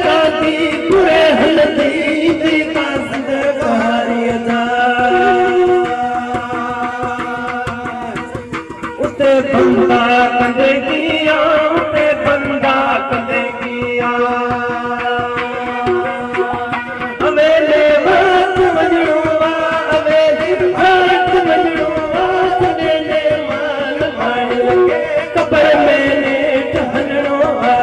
काती पूरे हलदी दी कासद कारी जा उते बंदा कंदे किया उते बंदा कंदे किया अवेले वक्त वजणो वा अवेले वक्त वजणो वा सवेले माल माण लगे कबर में नेठ हलणो वा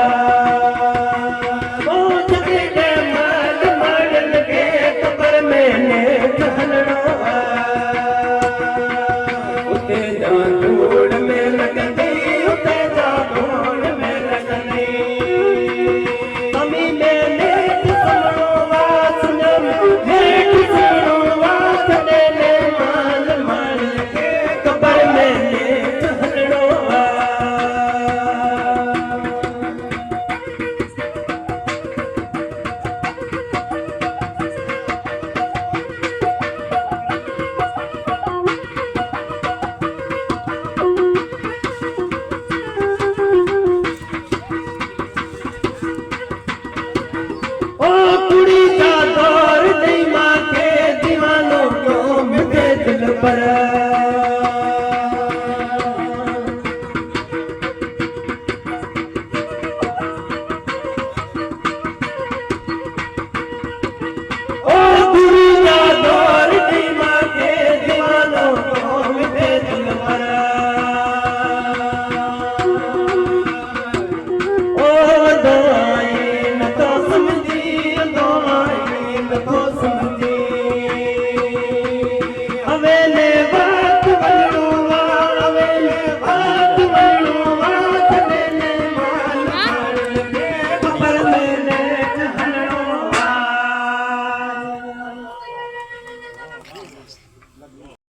पर